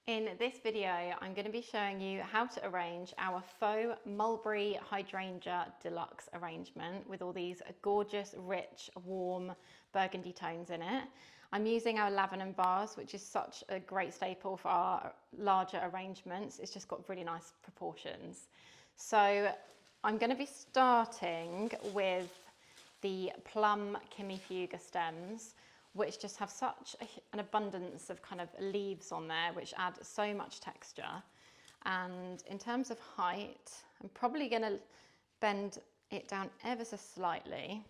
In this video, I'm going to be showing you how to arrange our faux Mulberry Hydrangea Deluxe arrangement with all these gorgeous, rich, warm burgundy tones in it. I'm using our Lavender vase, which is such a great staple for our larger arrangements. It's just got really nice proportions. So I'm going to be starting with the plum Chimifuga stems, which just have such an abundance of kind of leaves on there, which add so much texture. And in terms of height, I'm probably going to bend it down ever so slightly.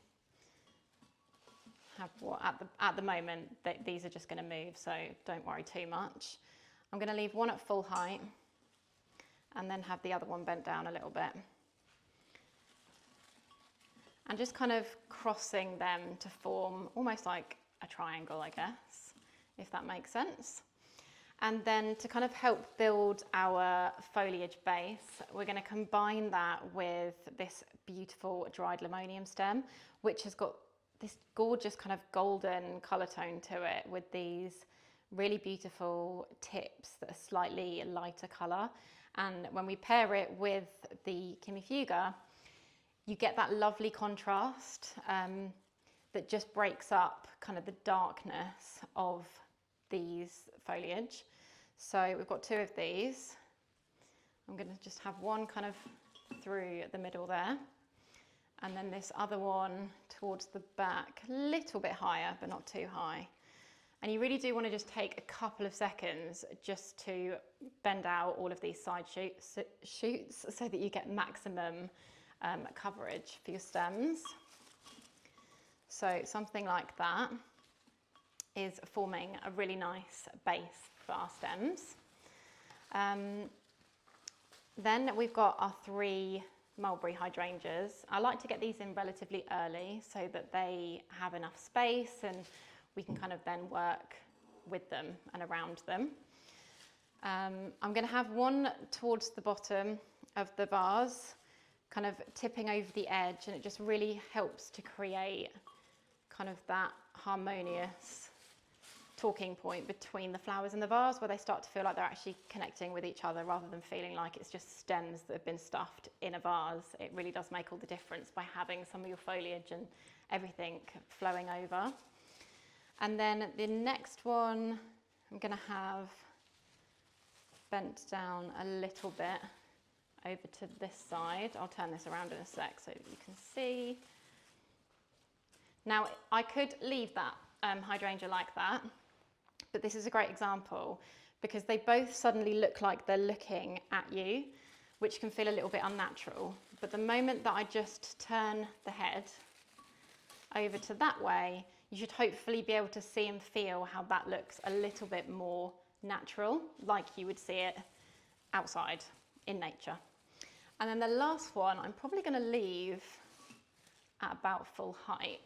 At the moment, these are just going to move, so don't worry too much. I'm going to leave one at full height and then have the other one bent down a little bit. And just kind of crossing them to form almost like a triangle, I guess, if that makes sense. And then to kind of help build our foliage base, we're going to combine that with this beautiful dried limonium stem, which has got this gorgeous kind of golden colour tone to it with these really beautiful tips that are slightly lighter colour. And when we pair it with the Chimifuga, you get that lovely contrast that just breaks up kind of the darkness of these foliage. So we've got two of these. I'm going to just have one kind of through the middle there, and then this other one towards the back, a little bit higher, but not too high. And you really do want to just take a couple of seconds just to bend out all of these side shoots so that you get maximum coverage for your stems. So something like that is forming a really nice base for our stems. Then we've got our three mulberry hydrangeas. I like to get these in relatively early so that they have enough space and we can kind of then work with them and around them. I'm going to have one towards the bottom of the vase, kind of tipping over the edge, and it just really helps to create kind of that harmonious talking point between the flowers in the vase, where they start to feel like they're actually connecting with each other rather than feeling like it's just stems that have been stuffed in a vase. It really does make all the difference by having some of your foliage and everything flowing over. And then the next one I'm going to have bent down a little bit over to this side. I'll turn this around in a sec so that you can see. Now, I could leave that hydrangea like that, but this is a great example because they both suddenly look like they're looking at you, which can feel a little bit unnatural. But the moment that I just turn the head over to that way, you should hopefully be able to see and feel how that looks a little bit more natural, like you would see it outside in nature. And then the last one, I'm probably going to leave at about full height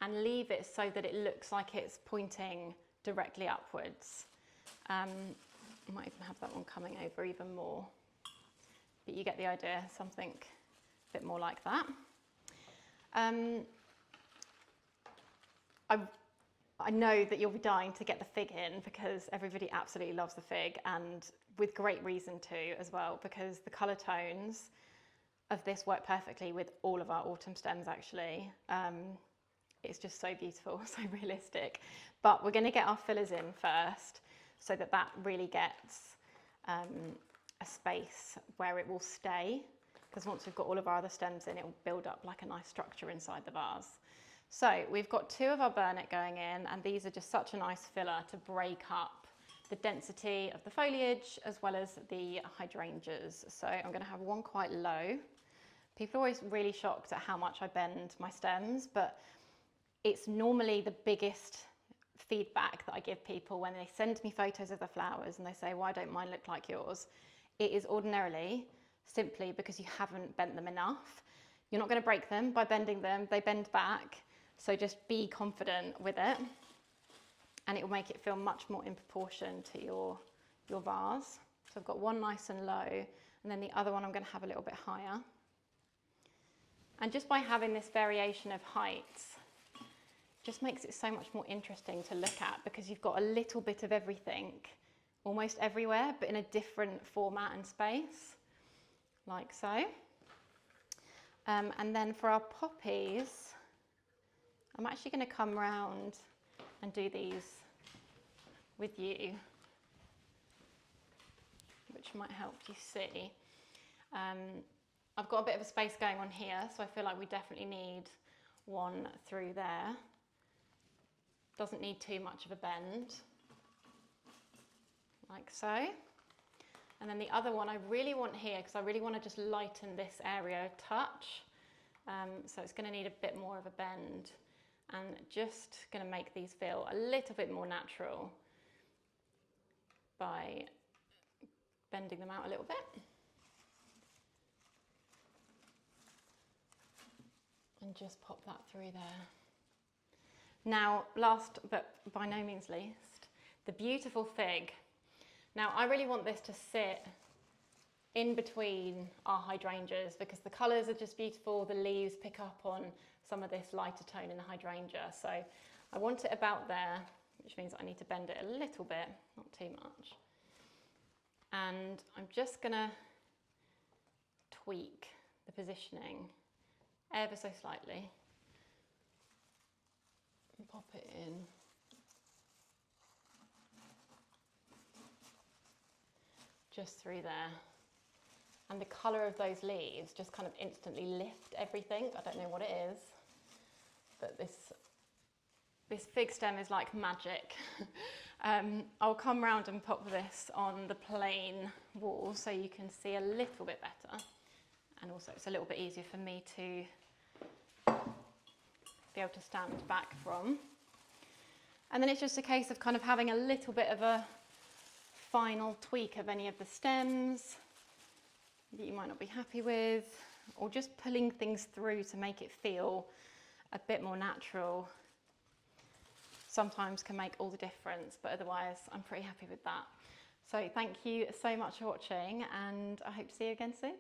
and leave it so that it looks like it's pointing directly upwards. I might even have that one coming over even more, but you get the idea, something a bit more like that. I know that you'll be dying to get the fig in because everybody absolutely loves the fig, and with great reason too as well, because the colour tones of this work perfectly with all of our autumn stems actually. It's just so beautiful, so realistic. But we're going to get our fillers in first so that that really gets a space where it will stay, because once we've got all of our other stems in, it will build up like a nice structure inside the vase. So we've got two of our burnet going in, and these are just such a nice filler to break up the density of the foliage as well as the hydrangeas. So I'm going to have one quite low. People are always really shocked at how much I bend my stems, but it's normally the biggest feedback that I give people when they send me photos of the flowers and they say, why don't mine look like yours? It is ordinarily simply because you haven't bent them enough. You're not going to break them by bending them, they bend back. So just be confident with it and it will make it feel much more in proportion to your vase. So I've got one nice and low, and then the other one I'm going to have a little bit higher. And just by having this variation of heights, just makes it so much more interesting to look at because you've got a little bit of everything almost everywhere, but in a different format and space, like so. And then for our poppies, I'm actually going to come round and do these with you, which might help you see. I've got a bit of a space going on here, so I feel like we definitely need one through there. Doesn't need too much of a bend, like so. And then the other one I really want here, because I really want to just lighten this area a touch. So it's going to need a bit more of a bend, and just going to make these feel a little bit more natural by bending them out a little bit. And just pop that through there. Now, last but by no means least, the beautiful fig. Now, I really want this to sit in between our hydrangeas because the colours are just beautiful. The leaves pick up on some of this lighter tone in the hydrangea. So I want it about there, which means I need to bend it a little bit, not too much. And I'm just going to tweak the positioning ever so slightly and pop it in. Just through there. And the colour of those leaves just kind of instantly lift everything. I don't know what it is, but this fig stem is like magic. I'll come round and pop this on the plain wall so you can see a little bit better. And also it's a little bit easier for me to be able to stand back from. And then it's just a case of kind of having a little bit of a final tweak of any of the stems that you might not be happy with, or just pulling things through to make it feel a bit more natural. Sometimes can make all the difference, but otherwise I'm pretty happy with that. So thank you so much for watching, and I hope to see you again soon.